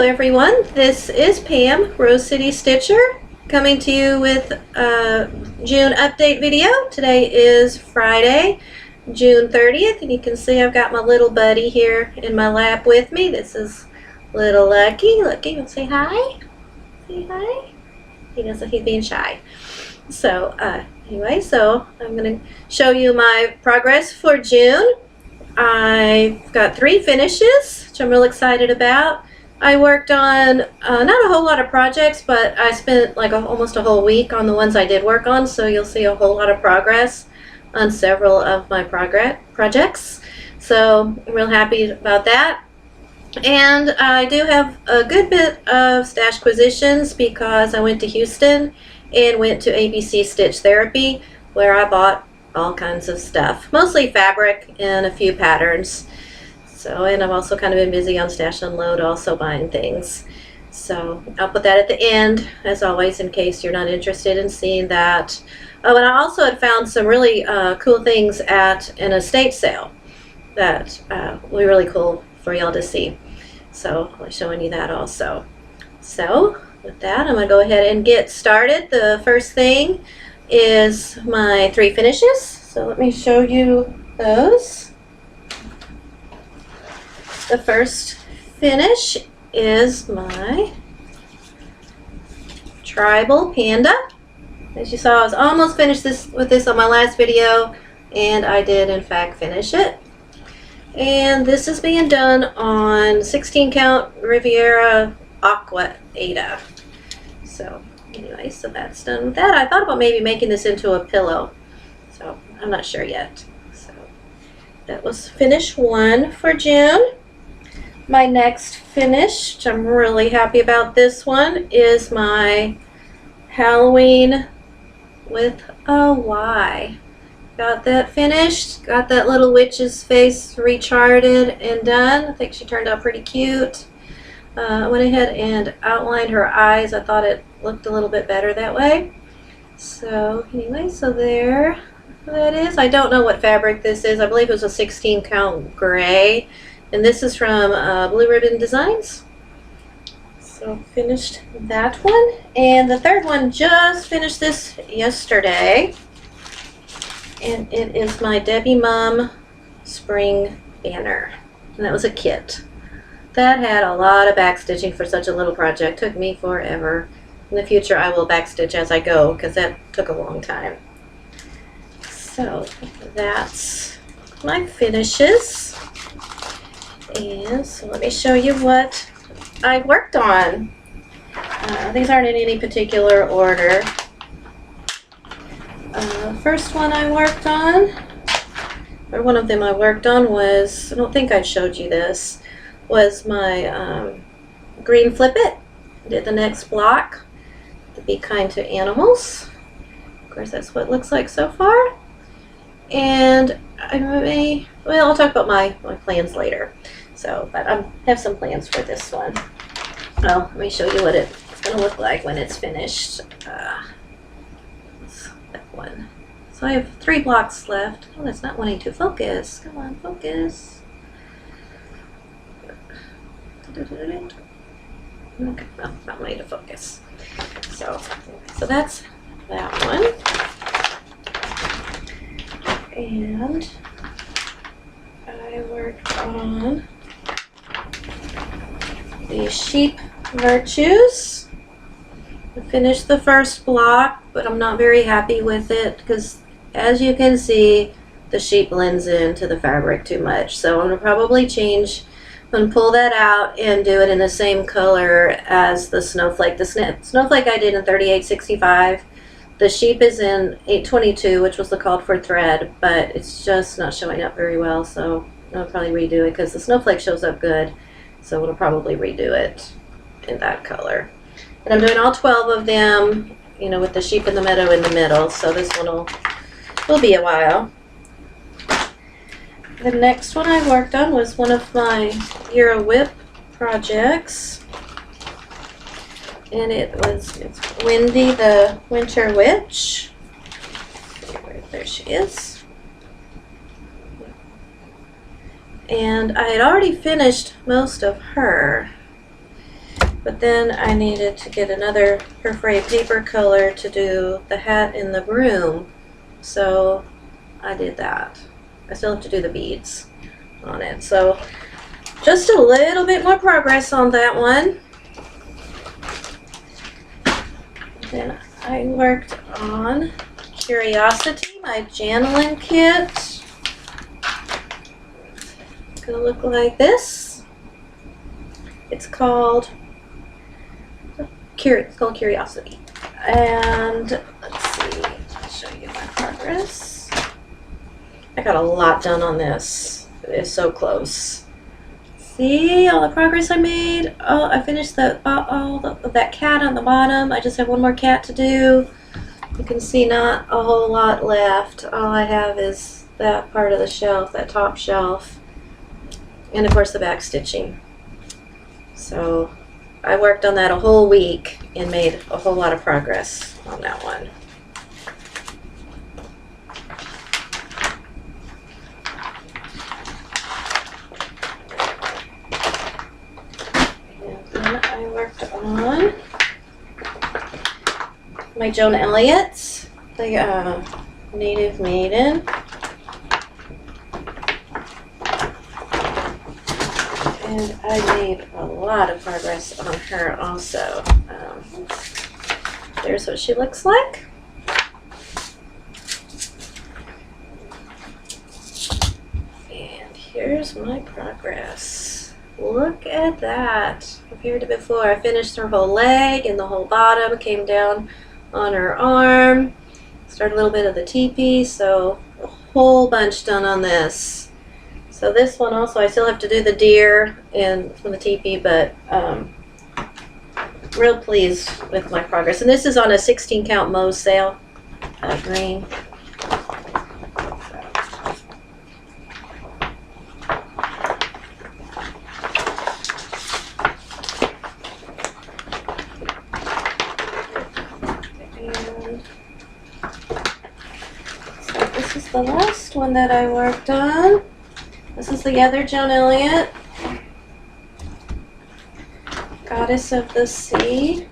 Hello everyone, this is Pam, Rose City Stitcher, coming to you with a June update video. Today is Friday, June 30th, and you can see I've got my little buddy here in my lap with me. This is little Lucky. Lucky, you say hi? Say hi? He's being shy. So anyway, so I'm going to show you my progress for June. I've got 3 finishes, which I'm real excited about. I worked on not a whole lot of projects, but I spent like almost a whole week on the ones I did work on, so you'll see a whole lot of progress on several of my projects. So I'm real happy about that. And I do have a good bit of stashquisitions because I went to Houston and went to ABC Stitch Therapy, where I bought all kinds of stuff, mostly fabric and a few patterns. So, and I've also kind of been busy on Stash Unload, also buying things. So I'll put that at the end, as always, in case you're not interested in seeing that. Oh, and I also had found some really cool things at an estate sale that will be really cool for y'all to see. So I'll be showing you that also. So with that, I'm going to go ahead and get started. The first thing is my 3 finishes. So let me show you those. The first finish is my tribal panda. As you saw, I was almost finished with this on my last video, and I did in fact finish it. And this is being done on 16 count Riviera Aqua Ada. So anyway, so that's done with that. I thought about maybe making this into a pillow, so I'm not sure yet. So that was finish 1 for June. My next finish, which I'm really happy about this one, is my Halloween with a Y. Got that finished, got that little witch's face recharted and done. I think she turned out pretty cute. I went ahead and outlined her eyes. I thought it looked a little bit better that way. So anyway, so there that is. I don't know what fabric this is. I believe it was a 16 count gray. And this is from Blue Ribbon Designs. So finished that one. And the third one, just finished this yesterday. And it is my Debbie Mum Spring Banner. And that was a kit. That had a lot of backstitching for such a little project. Took me forever. In the future I will backstitch as I go, because that took a long time. So that's my finishes. And so let me show you what I worked on. These aren't in any particular order. First one I worked on, or one of them I worked on was, I don't think I showed you this, was my green flip it. Did the next block, the Be Kind to Animals. Of course, that's what it looks like so far. And I'll talk about my plans later. So, but I have some plans for this one. Well, let me show you what it's going to look like when it's finished. That one. So I have 3 blocks left. Oh, that's not wanting to focus. Come on, focus. Okay, well, not wanting to focus. So that's that one. And I worked on the Sheep Virtues. I finished the first block, but I'm not very happy with it because, as you can see, the sheep blends into the fabric too much. So I'm going to probably change and pull that out and do it in the same color as the snowflake. The snowflake I did in 3865. The sheep is in 822, which was the called for thread, but it's just not showing up very well, so I'll probably redo it because the snowflake shows up good. So we'll probably redo it in that color. And I'm doing all 12 of them, you know, with the sheep in the meadow in the middle. So this one will be a while. The next one I worked on was one of my Euro Whip projects. And it's Wendy the Winter Witch. There she is. And I had already finished most of her. But then I needed to get another perforated paper color to do the hat and the broom. So I did that. I still have to do the beads on it. So just a little bit more progress on that one. Then I worked on Curiosity, my Janelin kit. It's gonna look like this. It's called Curiosity. And let's see, I'll show you my progress. I got a lot done on this. It is so close. See all the progress I made? Oh, I finished that cat on the bottom. I just have one more cat to do. You can see not a whole lot left. All I have is that part of the shelf, that top shelf, and of course the back stitching. So I worked on that a whole week and made a whole lot of progress on that one. I worked on my Joan Elliott, the Native Maiden. And I made a lot of progress on her also. There's what she looks like. And here's my progress. Look at that. Compared to before, I finished her whole leg and the whole bottom, came down on her arm, started a little bit of the teepee, so a whole bunch done on this. So this one also, I still have to do the deer and from the teepee, but real pleased with my progress. And this is on a 16 count Moe's sale, green. This is the last one that I worked on. This is the other Joan Elliott, Goddess of the Sea.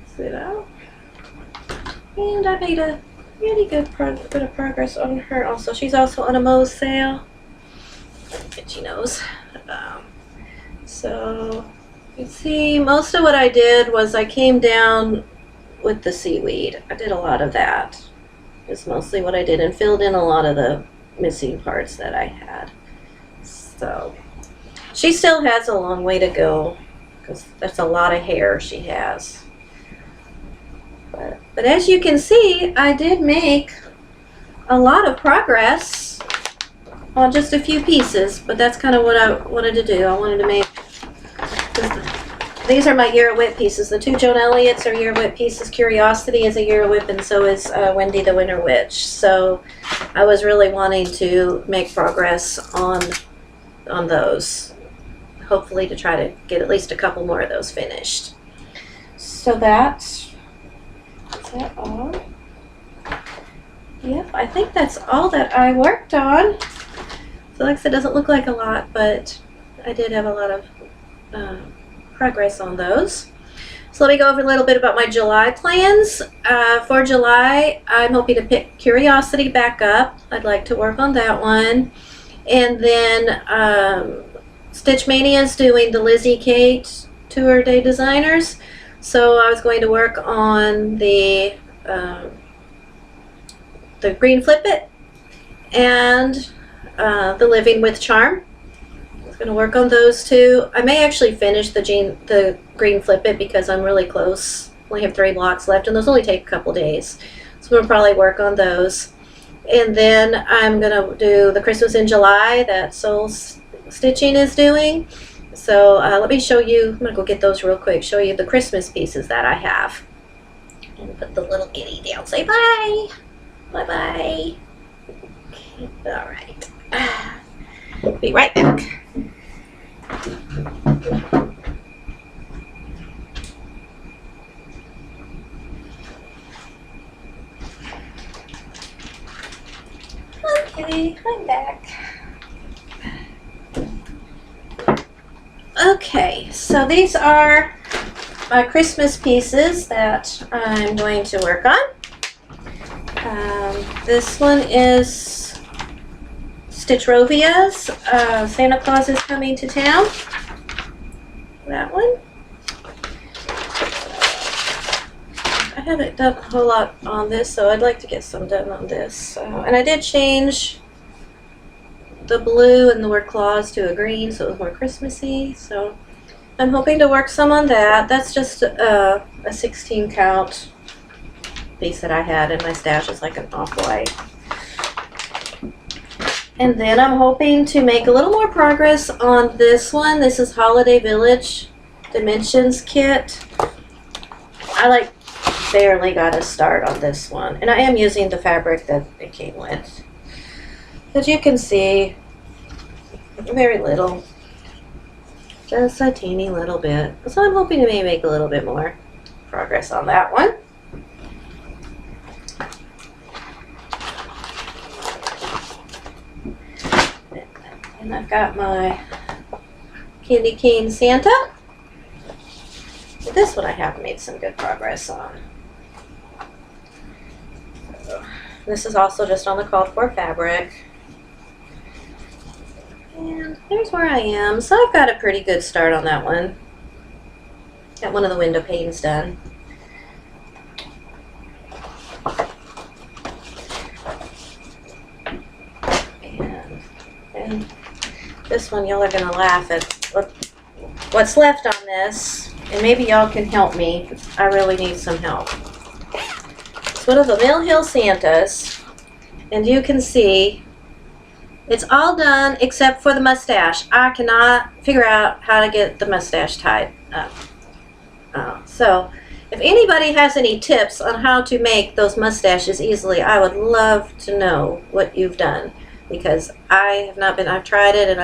See that? And I made a really good bit of progress on her also. She's also on a Moe's sale. Itchy nose. So you can see most of what I did was I came down with the seaweed. I did a lot of that. It's mostly what I did and filled in a lot of the missing parts that I had. So she still has a long way to go because that's a lot of hair she has. But as you can see, I did make a lot of progress on just a few pieces, but that's kind of what I wanted to do. I wanted to make, these are my Year Whip pieces. The two Joan Elliott's are Year Whip pieces. Curiosity is a Year Whip, and so is Wendy the Winter Witch. So I was really wanting to make progress on those. Hopefully to try to get at least a couple more of those finished. So is that all? Yep, I think that's all that I worked on. So like I said, it doesn't look like a lot, but I did have a lot of progress on those. So let me go over a little bit about my July plans. For July, I'm hoping to pick Curiosity back up. I'd like to work on that one. And then Stitch Mania is doing the Lizzie Kate Tour Day Designers. So I was going to work on the Green Flip It and the Living with Charm. Going to work on those two. I may actually finish the Green Flip It because I'm really close. Only have 3 blocks left, and those only take a couple days. So I'm going to probably work on those. And then I'm going to do the Christmas in July that Soul Stitching is doing. So let me show you. I'm going to go get those real quick. Show you the Christmas pieces that I have. And put the little kitty down. Say bye. Bye bye. Okay. All right. Be right back. Okay, I'm back. Okay, so these are my Christmas pieces that I'm going to work on. This one is Stitchrovia's Santa Claus is Coming to Town. That one. I haven't done a whole lot on this, so I'd like to get some done on this. And I did change the blue and the word claws to a green, so it was more Christmassy. So I'm hoping to work some on that. That's just a 16 count piece that I had in my stash. It's like an off-white. And then I'm hoping to make a little more progress on this one. This is Holiday Village Dimensions Kit. I barely got a start on this one. And I am using the fabric that it came with. As you can see, very little. Just a teeny little bit. So I'm hoping to maybe make a little bit more progress on that one. And I've got my Candy Cane Santa. This one I have made some good progress on. This is also just on the called for fabric. And there's where I am. So I've got a pretty good start on that one. Got one of the window panes done. And this one, y'all are going to laugh at what's left on this. And maybe y'all can help me. I really need some help. It's one of the Mill Hill Santas. And you can see it's all done except for the mustache. I cannot figure out how to get the mustache tied up. So if anybody has any tips on how to make those mustaches easily, I would love to know what you've done. Because I've tried it and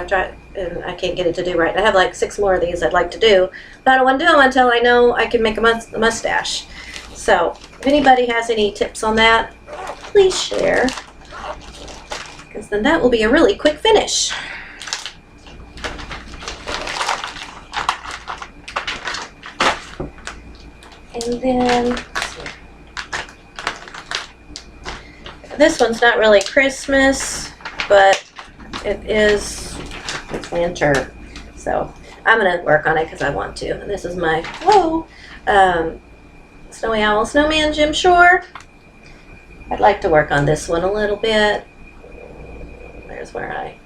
I can't get it to do right. I have like 6 more of these I'd like to do, but I don't want to do them until I know I can make a mustache. So if anybody has any tips on that, please share. Because then that will be a really quick finish. And then this one's not really Christmas, but it's winter. So I'm going to work on it because I want to. And this is my Snowy Owl Snowman Jim Shore. I'd like to work on this one a little bit. There's where I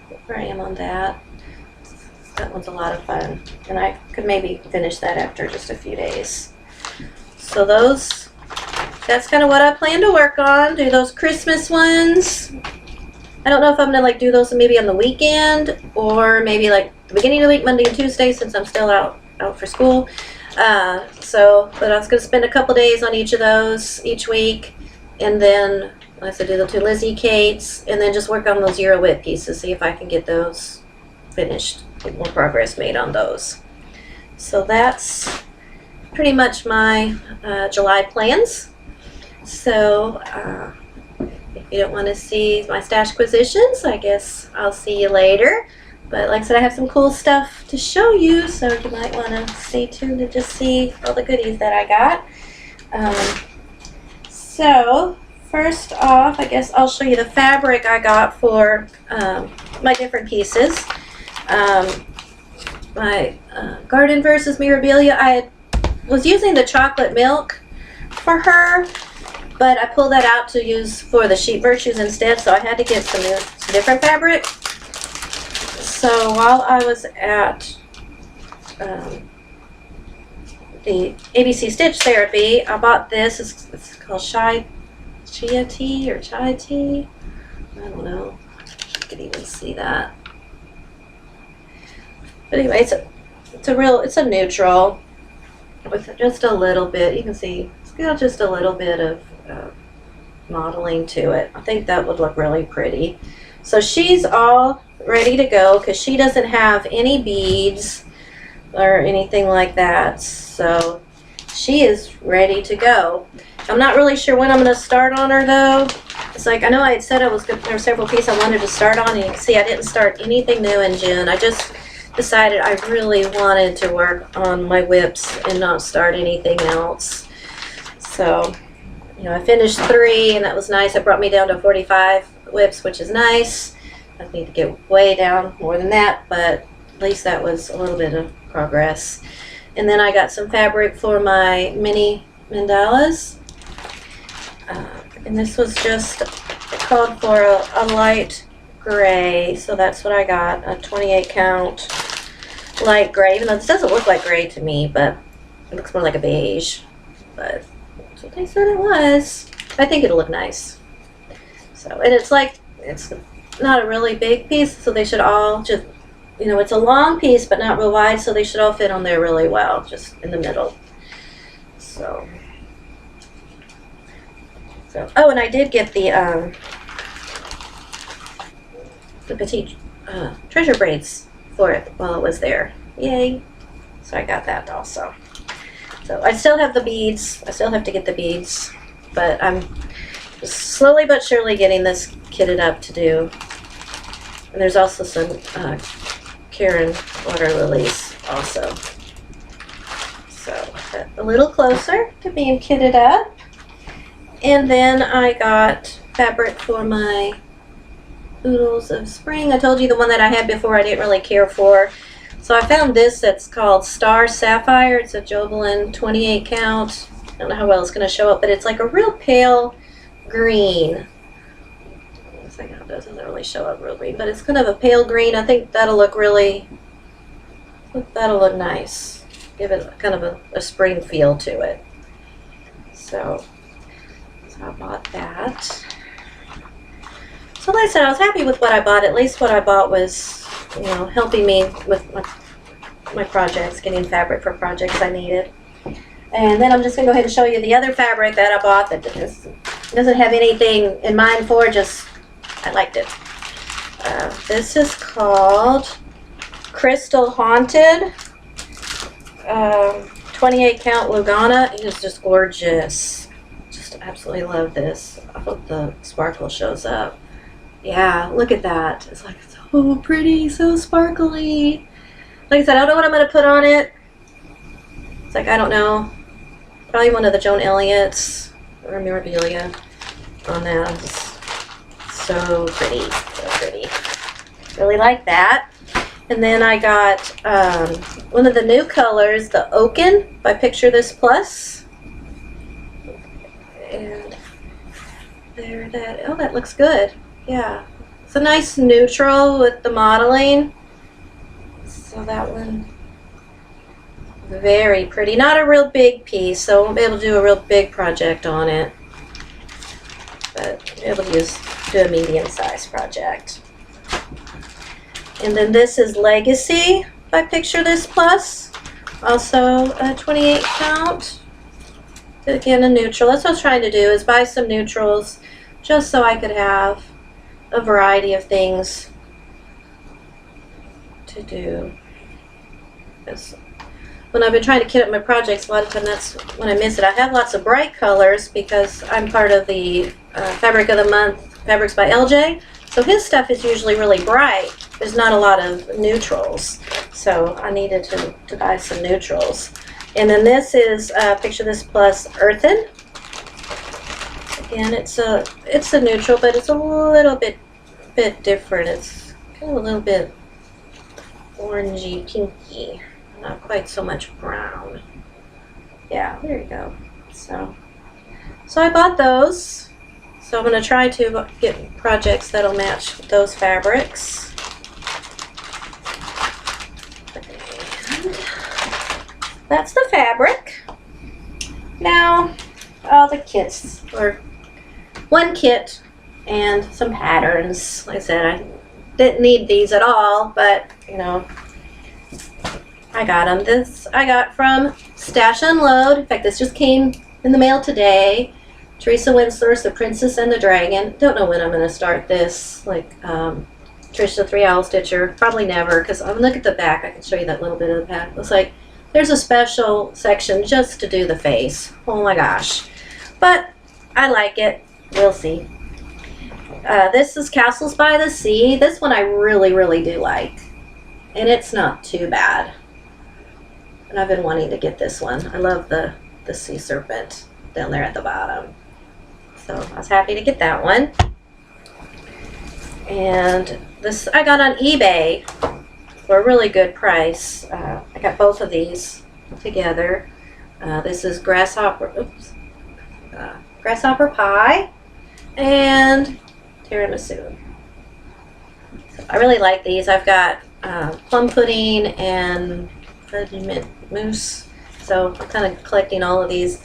am on that. That one's a lot of fun. And I could maybe finish that after just a few days. So that's kind of what I plan to work on. Do those Christmas ones. I don't know if I'm going to do those maybe on the weekend or maybe like the beginning of the week, Monday and Tuesday, since I'm still out for school. But I was going to spend a couple days on each of those each week. And then I said do the 2 Lizzie Kates and then just work on those Euro Whip pieces, see if I can get those finished, get more progress made on those. So that's pretty much my July plans. So if you don't want to see my stash acquisitions, I guess I'll see you later. But like I said, I have some cool stuff to show you, so you might want to stay tuned to just see all the goodies that I got. So first off, I guess I'll show you the fabric I got for my different pieces. My Garden versus Mirabilia, I was using the chocolate milk for her, but I pulled that out to use for the Sheep Virtues instead, so I had to get some different fabric. So while I was at the ABC Stitch Therapy, I bought this. It's called Chia Tea or Chai Tea. I don't know. You can even see that. But anyway, it's a neutral with just a little bit. You can see it's got just a little bit of modeling to it. I think that would look really pretty. So she's all ready to go because she doesn't have any beads or anything like that. So she is ready to go. I'm not really sure when I'm going to start on her though. It's like I know I had said there were several pieces I wanted to start on, and you can see I didn't start anything new in June. I just decided I really wanted to work on my whips and not start anything else. So, you know, I finished 3 and that was nice. It brought me down to 45 whips, which is nice. I need to get way down more than that, but at least that was a little bit of progress. And then I got some fabric for my mini mandalas. And this was just called for a light gray, so that's what I got, a 28 count light gray, even though this doesn't look like gray to me, but it looks more like a beige, but that's what they said it was. I think it'll look nice. So, and it's like, it's not a really big piece, so they should all just, you know, it's a long piece but not real wide, so they should all fit on there really well, just in the middle. So oh, and I did get the petite treasure braids for it while it was there. Yay. So I got that also. So I still have the beads. I still have to get the beads, but I'm just slowly but surely getting this kitted up to do. And there's also some Karen water lilies also. So a little closer to being kitted up. And then I got fabric for my Oodles of Spring. I told you the one that I had before I didn't really care for. So I found this that's called Star Sapphire. It's a Jobelin 28 count. I don't know how well it's going to show up, but it's like a real pale green. Looks like it doesn't really show up real green, but it's kind of a pale green. I think that'll look really, that'll look nice. Give it kind of a spring feel to it. So I bought that. So like I said, I was happy with what I bought. At least what I bought was, you know, helping me with my projects, getting fabric for projects I needed. And then I'm just going to go ahead and show you the other fabric that I bought that doesn't have anything in mind for, just I liked it. This is called Crystal Haunted 28 count Lugana. It is just gorgeous. Just absolutely love this. I hope the sparkle shows up. Yeah, look at that. It's like so pretty, so sparkly. Like I said, I don't know what I'm going to put on it. It's like, I don't know. Probably one of the Joan Elliott's or memorabilia on that. Just so pretty, so pretty. Really like that. And then I got one of the new colors, the Oaken by Picture This Plus. And there, that looks good. Yeah, it's a nice neutral with the modeling. So that one, very pretty. Not a real big piece, so I won't be able to do a real big project on it. But I'll be able to do a medium-sized project. And then this is Legacy by Picture This Plus. Also a 28 count. Again, a neutral. That's what I was trying to do, is buy some neutrals just so I could have a variety of things to do. Because when I've been trying to kit up my projects, a lot of time that's when I miss it. I have lots of bright colors because I'm part of the Fabric of the Month Fabrics by LJ. So his stuff is usually really bright. There's not a lot of neutrals. So I needed to buy some neutrals. And then this is Picture This Plus Earthen. Again, it's a neutral, but it's a little bit different. It's kind of a little bit orangey, pinky, not quite so much brown. Yeah, there you go. So I bought those. So I'm going to try to get projects that'll match those fabrics. And that's the fabric. Now, all the kits, or one kit and some patterns. Like I said, I didn't need these at all, but you know, I got them. This I got from Stash Unload. In fact, this just came in the mail today. Teresa Winsler's The Princess and the Dragon. Don't know when I'm going to start this. Like Trish the 3 Owl Stitcher. Probably never, because I'm look at the back. I can show you that little bit of the back. Looks like there's a special section just to do the face. Oh my gosh. But I like it. We'll see. This is Castles by the Sea. This one I really, really do like. and it's not too bad. And I've been wanting to get this one. I love the sea serpent down there at the bottom. So I was happy to get that one. And this I got on eBay for a really good price. I got both of these together. This is grasshopper pie and tiramisu. So I really like these. I've got plum pudding and fudgy mint mousse. So I'm kind of collecting all of these.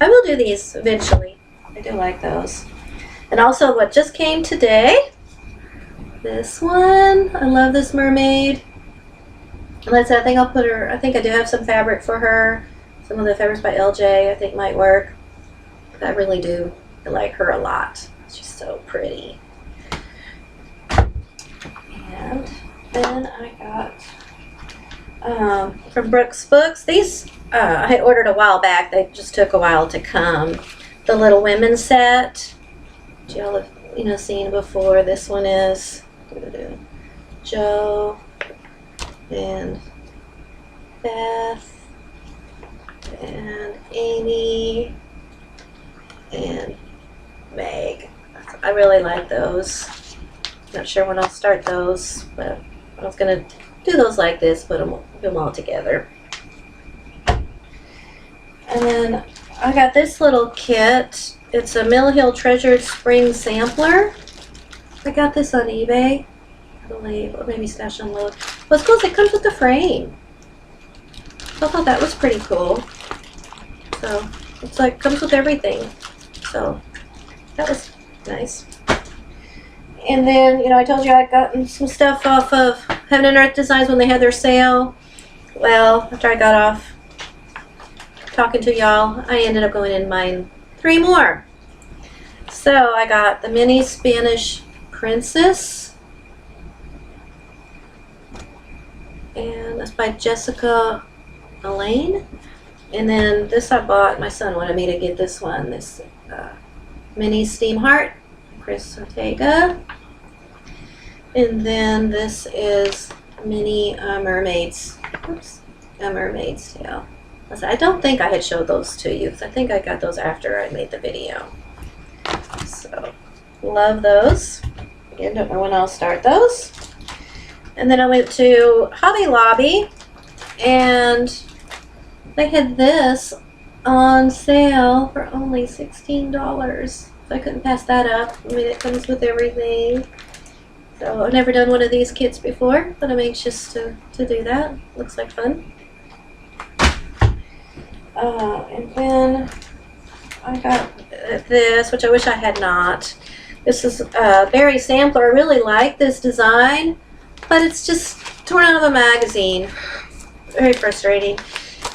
I will do these eventually. I do like those. And also what just came today, this one. I love this mermaid. And I think I'll put her, I think I do have some fabric for her. Some of the fabrics by LJ I think might work. I really do. I like her a lot. She's so pretty. And then I got from Brooks Books. These I had ordered a while back. They just took a while to come. The Little Women set. Y'all have seen before. This one is Joe and Beth and Amy and Meg. I really like those. Not sure when I'll start those, but I was gonna do those like this, put them all together. And then I got this little kit. It's a Mill Hill Treasured Spring Sampler. I got this on eBay, I believe, or maybe Stash and Load. What's cool is it comes with the frame. So I thought that was pretty cool. So it's like comes with everything. So that was nice. And then, I told you I'd gotten some stuff off of Heaven and Earth Designs when they had their sale. Well, after I got off talking to y'all, I ended up going in buying 3 more. So I got the Mini Spanish Princess. And that's by Jessica Elaine. And then this I bought, my son wanted me to get this one, this Mini Steam Heart, Chris Ortega. And then this is Mini Mermaid's, a Mermaid's Tail. I don't think I had showed those to you, because I think I got those after I made the video. So, love those. Again, don't know when I'll start those. And then I went to Hobby Lobby, and they had this on sale for only $16. So I couldn't pass that up. I mean, it comes with everything. So I've never done one of these kits before, but I'm anxious to do that. Looks like fun. And then I got this, which I wish I had not. This is a berry sampler. I really like this design, but it's just torn out of a magazine. Very frustrating.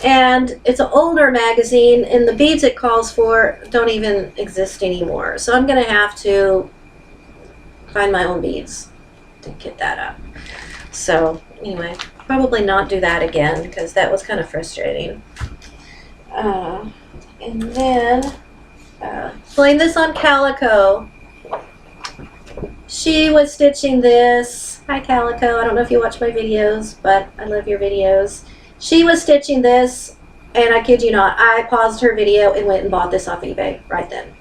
And it's an older magazine, and the beads it calls for don't even exist anymore. So I'm going to have to find my own beads to get that up. So anyway, probably not do that again, because that was kind of frustrating. And then playing this on Calico. She was stitching this. Hi Calico, I don't know if you watch my videos, but I love your videos. She was stitching this, and I kid you not, I paused her video and went and bought this off eBay right then,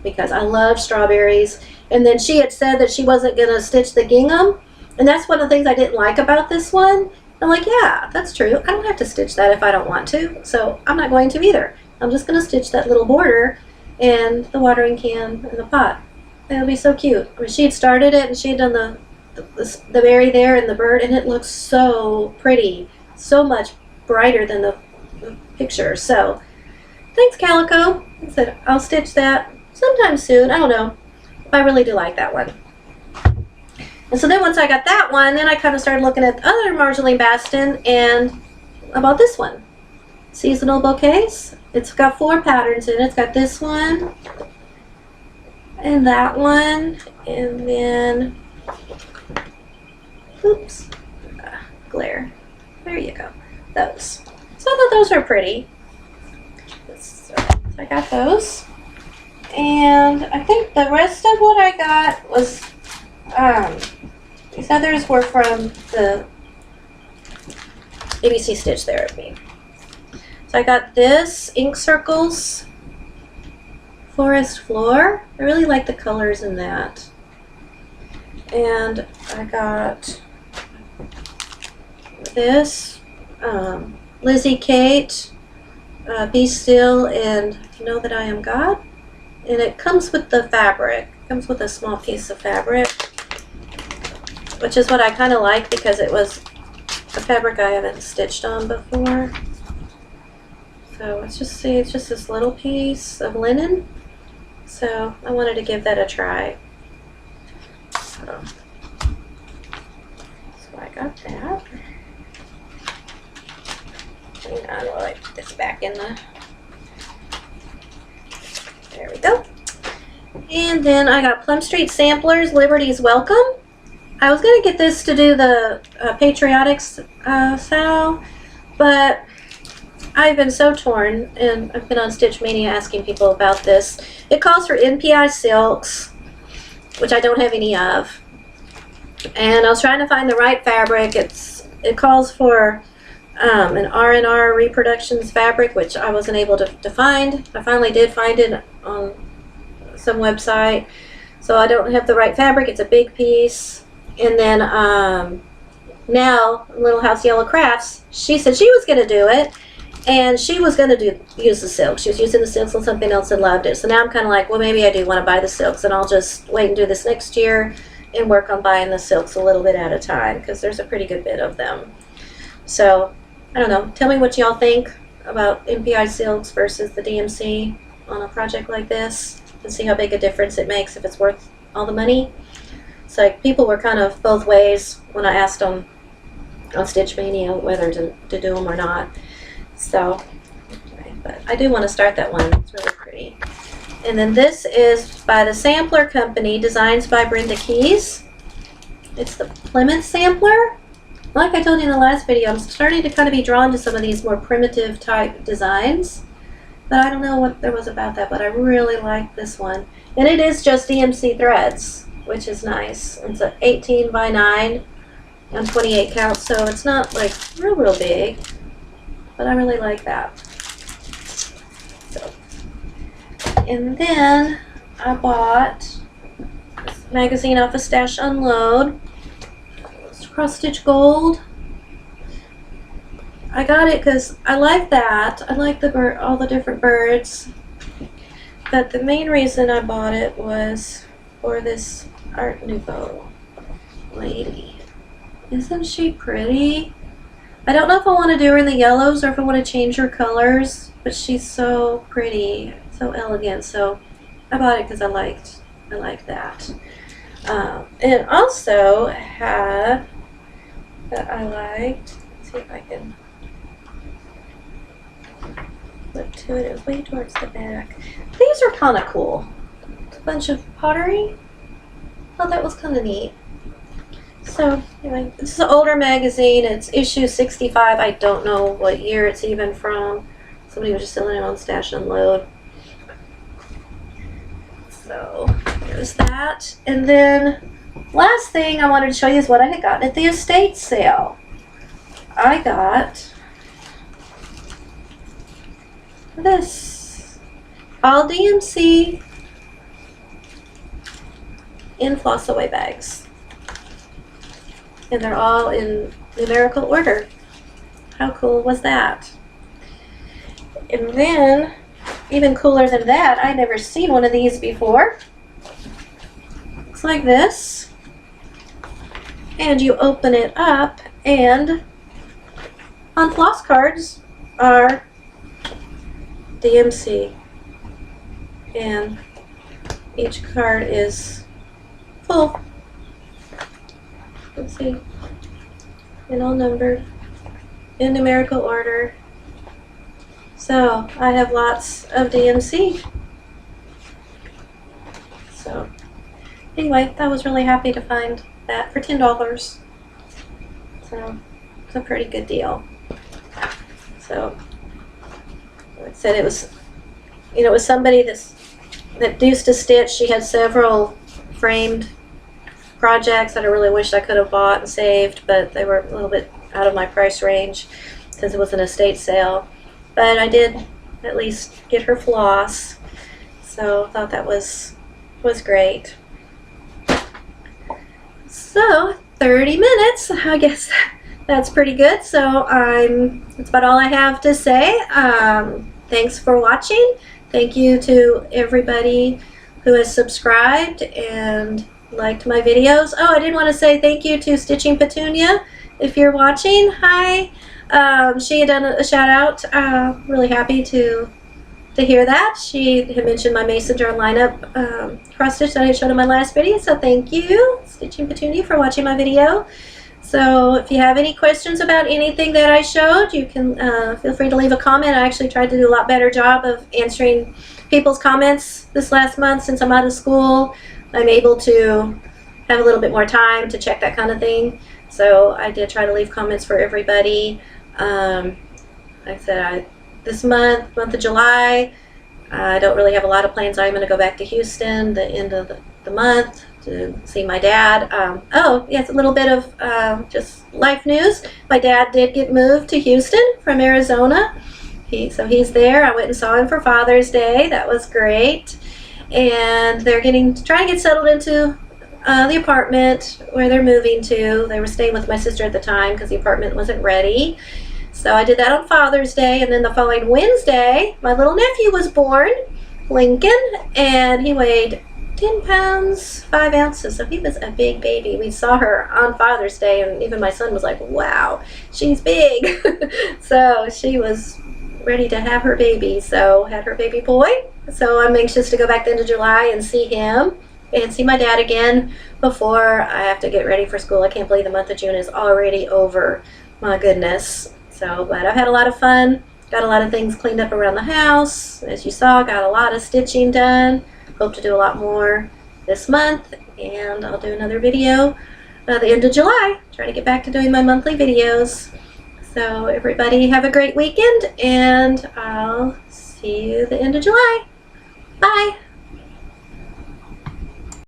because I love strawberries. And then she had said that she wasn't going to stitch the gingham, and that's one of the things I didn't like about this one. I'm like, yeah, that's true. I don't have to stitch that if I don't want to, so I'm not going to either. I'm just going to stitch that little border and the watering can and the pot. It'll be so cute. I mean, she had started it, and she had done the berry there and the bird, and it looks so pretty, so much brighter than the picture. So thanks Calico. I said I'll stitch that sometime soon. I don't know. I really do like that one. And so then once I got that one, then I kind of started looking at the other Marjorie Baston, and I bought this one. Seasonal Bouquets. It's got 4 patterns in it. It's got this one and that one, and then oops, glare. There you go. Those. So I thought those were pretty. So I got those. And I think the rest of what I got was, these others were from the ABC Stitch Therapy. So I got this Ink Circles Forest Floor. I really like the colors in that. And I got this Lizzie Kate, Be Still and Know That I Am God. And it comes with the fabric. It comes with a small piece of fabric, which is what I kind of like because it was a fabric I haven't stitched on before. So let's just see, it's just this little piece of linen. So I wanted to give that a try. So I got that. Hang on while I put this back in the... There we go. And then I got Plum Street Samplers, Liberty's Welcome. I was going to get this to do the patriotic style, but I've been so torn, and I've been on Stitch Mania asking people about this. It calls for NPI silks, which I don't have any of. And I was trying to find the right fabric. It calls for an R&R Reproductions fabric, which I wasn't able to find. I finally did find it on some website. So I don't have the right fabric. It's a big piece. And then now Little House Yellow Crafts, she said she was going to do it. And she was going to use the silk. She was using the silks on something else and loved it. So now I'm kind of like, well, maybe I do want to buy the silks. And I'll just wait and do this next year and work on buying the silks a little bit at a time, because there's a pretty good bit of them. So, I don't know. Tell me what y'all think about NPI silks versus the DMC on a project like this, and see how big a difference it makes, if it's worth all the money. So people were kind of both ways when I asked them on Stitch Mania whether to do them or not. So, anyway, but I do want to start that one. It's really pretty. And then this is by the Sampler Company, designs by Brenda Keys. It's the Plymouth Sampler. Like I told you in the last video, I'm starting to kind of be drawn to some of these more primitive type designs. But I don't know what there was about that, but I really like this one. And it is just DMC threads, which is nice. It's an 18 by 9 and 28 count, so it's not like real big. But I really like that. So. And then I bought this magazine off of Stash Unload. It's Cross Stitch Gold. I got it because I like that. I like the all the different birds. But the main reason I bought it was for this Art Nouveau lady. Isn't she pretty? I don't know if I want to do her in the yellows or if I want to change her colors, but she's so pretty, so elegant. So I bought it because I liked that. It also had that I liked. Let's see if I can flip to it. It was way towards the back. These are kind of cool. It's a bunch of pottery. Oh, that was kind of neat. So, anyway, this is an older magazine. It's issue 65. I don't know what year it's even from. Somebody was just selling it on Stash Unload. So, there's that. And then, last thing I wanted to show you is what I had gotten at the estate sale. I got this. All DMC in floss away bags. And they're all in numerical order. How cool was that? And then, even cooler than that, I'd never seen one of these before. Looks like this. And you open it up, and on floss cards are DMC. And each card is full. Let's see, and all numbered in numerical order. So I have lots of DMC. So anyway, I was really happy to find that for $10. So it's a pretty good deal. So like I said, it was, it was somebody that used to stitch. She had several framed projects that I really wish I could have bought and saved, but they were a little bit out of my price range since it was an estate sale. But I did at least get her floss, so I thought that was great. So 30 minutes, I guess that's pretty good. So that's about all I have to say. Thanks for watching. Thank you to everybody who has subscribed and liked my videos. Oh, I did want to say thank you to Stitching Petunia. If you're watching, hi. She had done a shout out. Really happy to hear that. She had mentioned my mason jar lineup cross stitch that I showed in my last video. So thank you, Stitching Petunia, for watching my video. So if you have any questions about anything that I showed, you can feel free to leave a comment. I actually tried to do a lot better job of answering people's comments this last month. Since I'm out of school, I'm able to have a little bit more time to check that kind of thing. So I did try to leave comments for everybody. Like I said, this month of July, I don't really have a lot of plans. I'm going to go back to Houston the end of the month to see my dad. Oh, yes, a little bit of just life news. My dad did get moved to Houston from Arizona. So he's there. I went and saw him for Father's Day. That was great. And they're trying to get settled into the apartment where they're moving to. They were staying with my sister at the time because the apartment wasn't ready. So I did that on Father's Day, and then the following Wednesday, my little nephew was born, Lincoln, and he weighed 10 pounds, 5 ounces, so he was a big baby. We saw her on Father's Day, and even my son was like, wow, she's big. So she was ready to have her baby, so had her baby boy. So I'm anxious to go back the end of July and see him and see my dad again before I have to get ready for school. I can't believe the month of June is already over. My goodness. So, but I've had a lot of fun. Got a lot of things cleaned up around the house. As you saw, got a lot of stitching done. Hope to do a lot more this month, and I'll do another video at the end of July. Try to get back to doing my monthly videos. So everybody have a great weekend, and I'll see you the end of July. Bye.